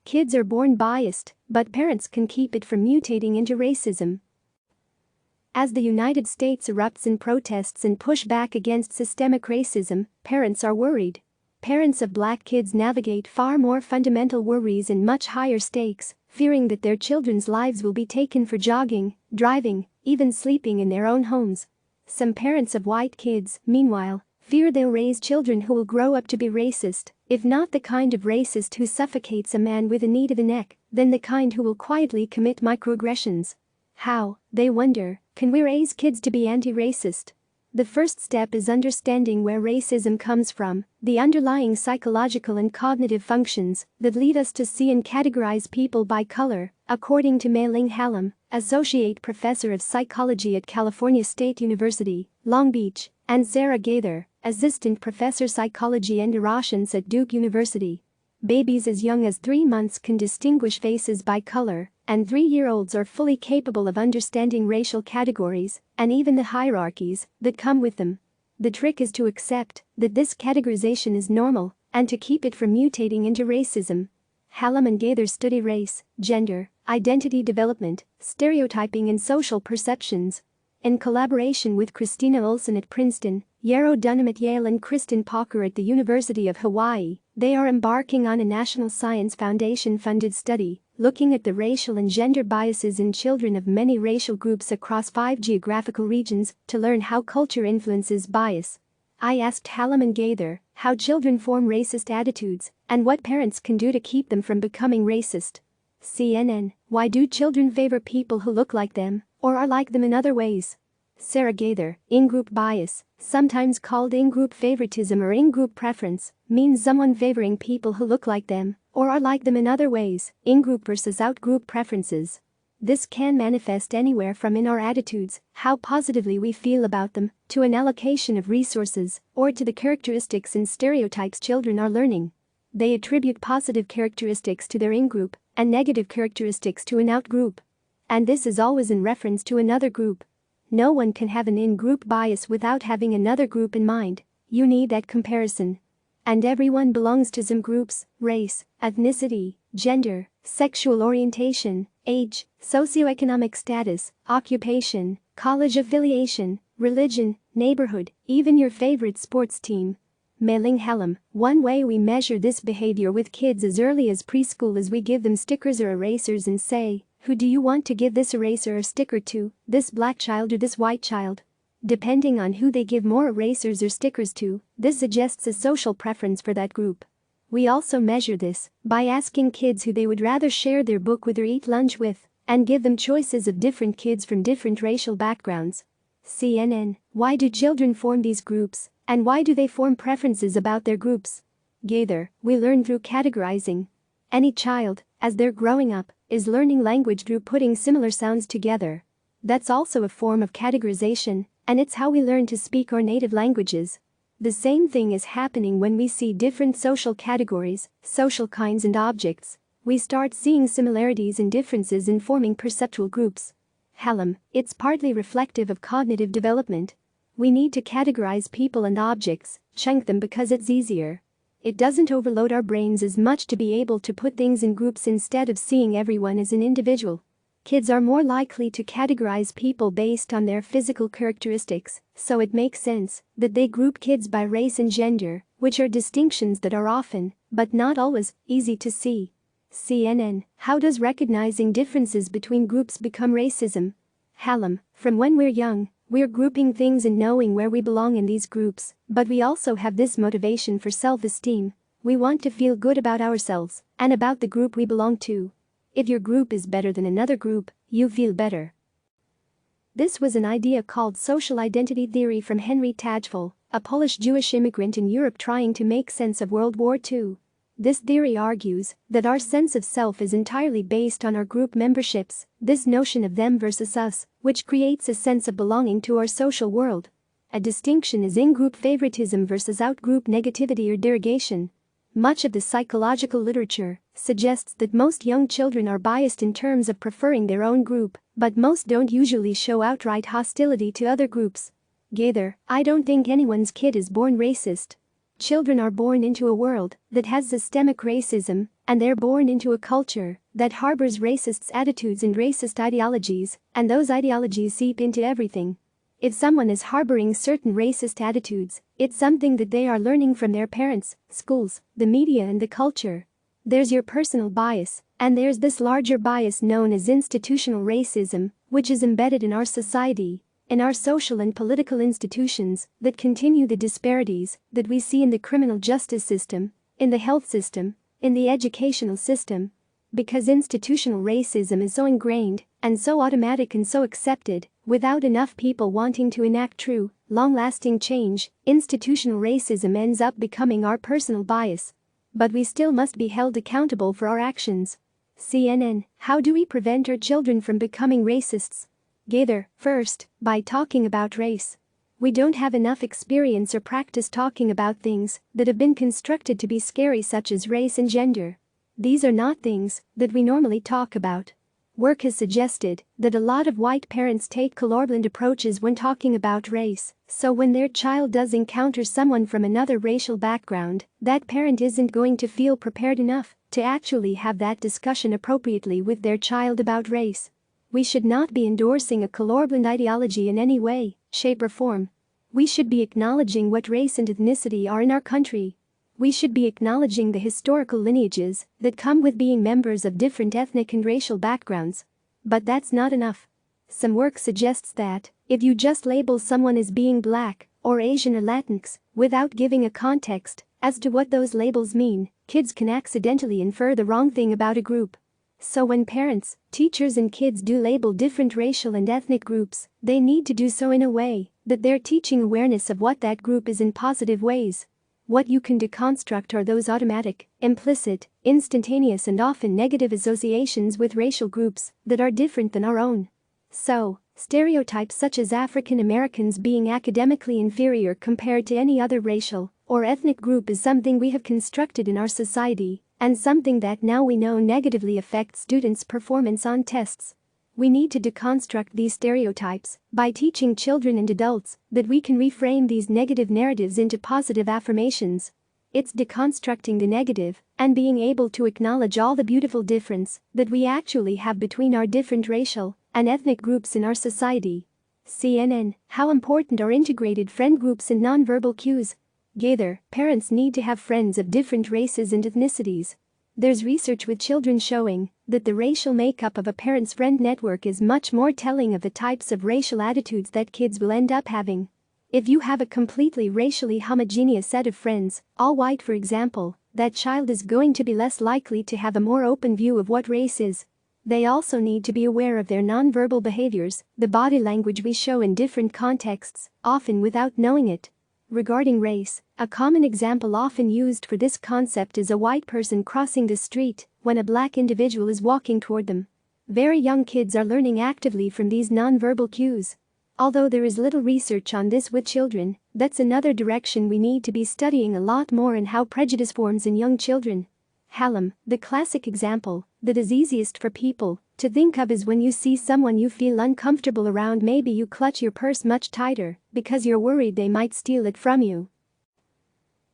Kids are born biased, but parents can keep it from mutating into racism. As the United States erupts in protests and pushback against systemic racism, parents are worried. Parents of black kids navigate far more fundamental worries and much higher stakes, fearing that their children's lives will be taken for jogging, driving, even sleeping in their own homes. Some parents of white kids, meanwhile, fear they'll raise children who will grow up to be racist, if not the kind of racist who suffocates a man with a knee to the neck, then the kind who will quietly commit microaggressions. How, they wonder, can we raise kids to be anti-racist? The first step is understanding where racism comes from, the underlying psychological and cognitive functions that lead us to see and categorize people by color, according to May Ling Halim, Associate Professor of Psychology at California State University, Long Beach, and Sarah Gaither, Assistant Professor Psychology and Neuroscience at Duke University. Babies as young as 3 months can distinguish faces by color, and 3-year-olds are fully capable of understanding racial categories and even the hierarchies that come with them. The trick is to accept that this categorization is normal and to keep it from mutating into racism. Halim and Gaither study race, gender, identity development, stereotyping and social perceptions. In collaboration with Christina Olson at Princeton, Yarrow Dunham at Yale and Kristen Parker at the University of Hawaii, they are embarking on a National Science Foundation-funded study looking at the racial and gender biases in children of many racial groups across 5 geographical regions to learn how culture influences bias. I asked Halim and Gaither how children form racist attitudes and what parents can do to keep them from becoming racist. CNN: Why do children favor people who look like them or are like them in other ways? Sarah Gaither: In-group bias, sometimes called in-group favoritism or in-group preference, means someone favoring people who look like them or are like them in other ways, in-group versus out-group preferences. This can manifest anywhere from in our attitudes, how positively we feel about them, to an allocation of resources, or to the characteristics and stereotypes children are learning. They attribute positive characteristics to their in-group and negative characteristics to an out-group. And this is always in reference to another group. No one can have an in-group bias without having another group in mind. You need that comparison. And everyone belongs to some groups: race, ethnicity, gender, sexual orientation, age, socioeconomic status, occupation, college affiliation, religion, neighborhood, even your favorite sports team. May Ling Halim: One way we measure this behavior with kids as early as preschool is we give them stickers or erasers and say, who do you want to give this eraser or sticker to, this black child or this white child? Depending on who they give more erasers or stickers to, this suggests a social preference for that group. We also measure this by asking kids who they would rather share their book with or eat lunch with, and give them choices of different kids from different racial backgrounds. CNN: Why do children form these groups, and why do they form preferences about their groups? Gaither: We learn through categorizing. Any child, as they're growing up, is learning language through putting similar sounds together. That's also a form of categorization, and it's how we learn to speak our native languages. The same thing is happening when we see different social categories, social kinds and objects. We start seeing similarities and differences in forming perceptual groups. Halim: It's partly reflective of cognitive development. We need to categorize people and objects, chunk them because it's easier. It doesn't overload our brains as much to be able to put things in groups instead of seeing everyone as an individual. Kids are more likely to categorize people based on their physical characteristics, so it makes sense that they group kids by race and gender, which are distinctions that are often, but not always, easy to see. CNN: How does recognizing differences between groups become racism? Halim: From when we're young, we're grouping things and knowing where we belong in these groups, but we also have this motivation for self-esteem. We want to feel good about ourselves and about the group we belong to. If your group is better than another group, you feel better. This was an idea called social identity theory from Henry Tajfel, a Polish Jewish immigrant in Europe trying to make sense of World War II. This theory argues that our sense of self is entirely based on our group memberships, this notion of them versus us, which creates a sense of belonging to our social world. A distinction is in-group favoritism versus out-group negativity or derogation. Much of the psychological literature suggests that most young children are biased in terms of preferring their own group, but most don't usually show outright hostility to other groups. Gaither: I don't think anyone's kid is born racist. Children are born into a world that has systemic racism, and they're born into a culture that harbors racist attitudes and racist ideologies, and those ideologies seep into everything. If someone is harboring certain racist attitudes, it's something that they are learning from their parents, schools, the media and the culture. There's your personal bias, and there's this larger bias known as institutional racism, which is embedded in our society, in our social and political institutions that continue the disparities that we see in the criminal justice system, in the health system, in the educational system. Because institutional racism is so ingrained and so automatic and so accepted, without enough people wanting to enact true, long-lasting change, institutional racism ends up becoming our personal bias. But we still must be held accountable for our actions. CNN, how do we prevent our children from becoming racists? Gaither, first, by talking about race. We don't have enough experience or practice talking about things that have been constructed to be scary, such as race and gender. These are not things that we normally talk about. Work has suggested that a lot of white parents take colorblind approaches when talking about race, so when their child does encounter someone from another racial background, that parent isn't going to feel prepared enough to actually have that discussion appropriately with their child about race. We should not be endorsing a colorblind ideology in any way, shape or form. We should be acknowledging what race and ethnicity are in our country. We should be acknowledging the historical lineages that come with being members of different ethnic and racial backgrounds. But that's not enough. Some work suggests that if you just label someone as being Black or Asian or Latinx without giving a context as to what those labels mean, kids can accidentally infer the wrong thing about a group. So when parents, teachers and kids do label different racial and ethnic groups, they need to do so in a way that they're teaching awareness of what that group is in positive ways. What you can deconstruct are those automatic, implicit, instantaneous and often negative associations with racial groups that are different than our own. So, stereotypes such as African Americans being academically inferior compared to any other racial or ethnic group is something we have constructed in our society, and something that now we know negatively affects students' performance on tests. We need to deconstruct these stereotypes by teaching children and adults that we can reframe these negative narratives into positive affirmations. It's deconstructing the negative and being able to acknowledge all the beautiful difference that we actually have between our different racial and ethnic groups in our society. CNN, how important are integrated friend groups and nonverbal cues? Gaither, parents need to have friends of different races and ethnicities. There's research with children showing that the racial makeup of a parent's friend network is much more telling of the types of racial attitudes that kids will end up having. If you have a completely racially homogeneous set of friends, all white for example, that child is going to be less likely to have a more open view of what race is. They also need to be aware of their nonverbal behaviors, the body language we show in different contexts, often without knowing it. Regarding race, a common example often used for this concept is a white person crossing the street when a black individual is walking toward them. Very young kids are learning actively from these nonverbal cues. Although there is little research on this with children, that's another direction we need to be studying a lot more in how prejudice forms in young children. Halim, the classic example that is easiest for people to think of is when you see someone you feel uncomfortable around, maybe you clutch your purse much tighter because you're worried they might steal it from you.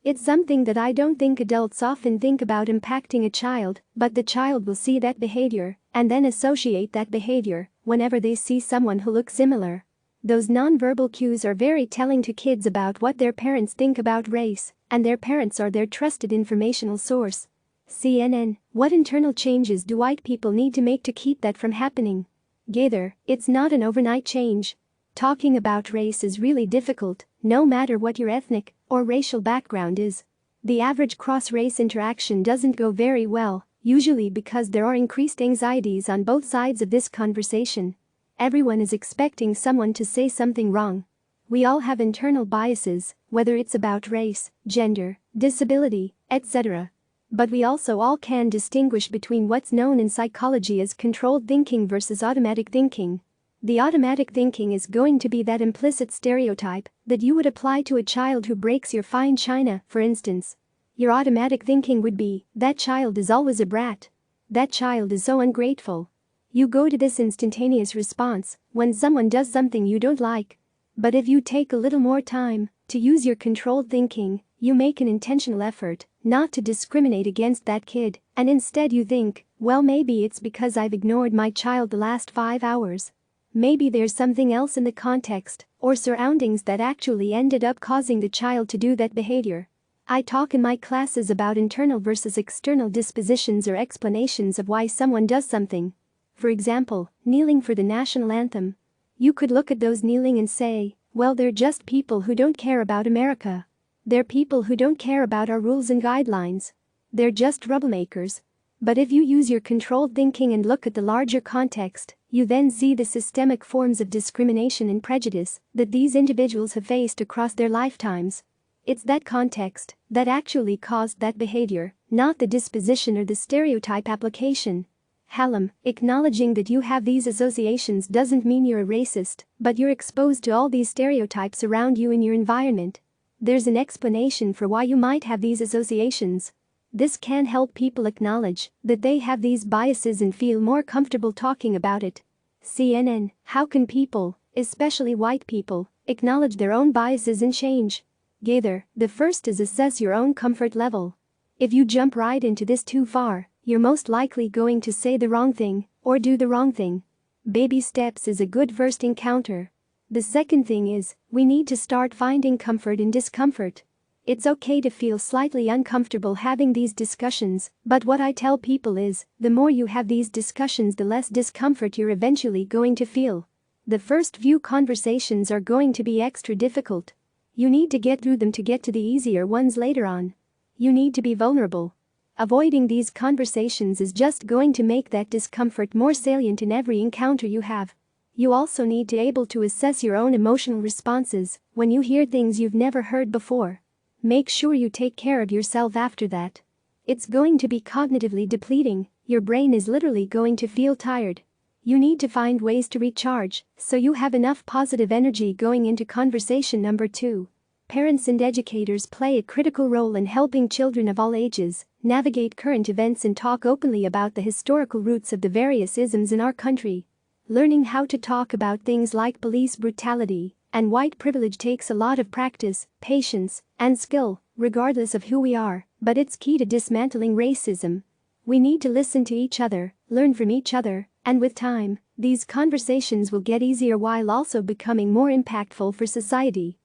It's something that I don't think adults often think about impacting a child, but the child will see that behavior and then associate that behavior whenever they see someone who looks similar. Those nonverbal cues are very telling to kids about what their parents think about race, and their parents are their trusted informational source. CNN, what internal changes do white people need to make to keep that from happening? Gaither, it's not an overnight change. Talking about race is really difficult, no matter what your ethnic or racial background is. The average cross-race interaction doesn't go very well, usually because there are increased anxieties on both sides of this conversation. Everyone is expecting someone to say something wrong. We all have internal biases, whether it's about race, gender, disability, etc. But we also all can distinguish between what's known in psychology as controlled thinking versus automatic thinking. The automatic thinking is going to be that implicit stereotype that you would apply to a child who breaks your fine china, for instance. Your automatic thinking would be, that child is always a brat. That child is so ungrateful. You go to this instantaneous response when someone does something you don't like. But if you take a little more time to use your controlled thinking You make an intentional effort not to discriminate against that kid, and instead you think, well, maybe it's because I've ignored my child the last 5 hours. Maybe there's something else in the context or surroundings that actually ended up causing the child to do that behavior. I talk in my classes about internal versus external dispositions or explanations of why someone does something. For example, kneeling for the national anthem. You could look at those kneeling and say, well, they're just people who don't care about America. They're people who don't care about our rules and guidelines. They're just troublemakers. But if you use your controlled thinking and look at the larger context, you then see the systemic forms of discrimination and prejudice that these individuals have faced across their lifetimes. It's that context that actually caused that behavior, not the disposition or the stereotype application. Halim, acknowledging that you have these associations doesn't mean you're a racist, but you're exposed to all these stereotypes around you in your environment. There's an explanation for why you might have these associations. This can help people acknowledge that they have these biases and feel more comfortable talking about it. CNN, how can people, especially white people, acknowledge their own biases and change? Gaither, the first is assess your own comfort level. If you jump right into this too far, you're most likely going to say the wrong thing or do the wrong thing. Baby steps is a good first encounter. The second thing is, we need to start finding comfort in discomfort. It's okay to feel slightly uncomfortable having these discussions, but what I tell people is, the more you have these discussions, the less discomfort you're eventually going to feel. The first few conversations are going to be extra difficult. You need to get through them to get to the easier ones later on. You need to be vulnerable. Avoiding these conversations is just going to make that discomfort more salient in every encounter you have. You also need to be able to assess your own emotional responses when you hear things you've never heard before. Make sure you take care of yourself after that. It's going to be cognitively depleting, your brain is literally going to feel tired. You need to find ways to recharge so you have enough positive energy going into conversation number 2. Parents and educators play a critical role in helping children of all ages navigate current events and talk openly about the historical roots of the various isms in our country. Learning how to talk about things like police brutality and white privilege takes a lot of practice, patience, and skill, regardless of who we are, but it's key to dismantling racism. We need to listen to each other, learn from each other, and with time, these conversations will get easier while also becoming more impactful for society.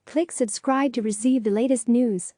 Click subscribe to receive the latest news.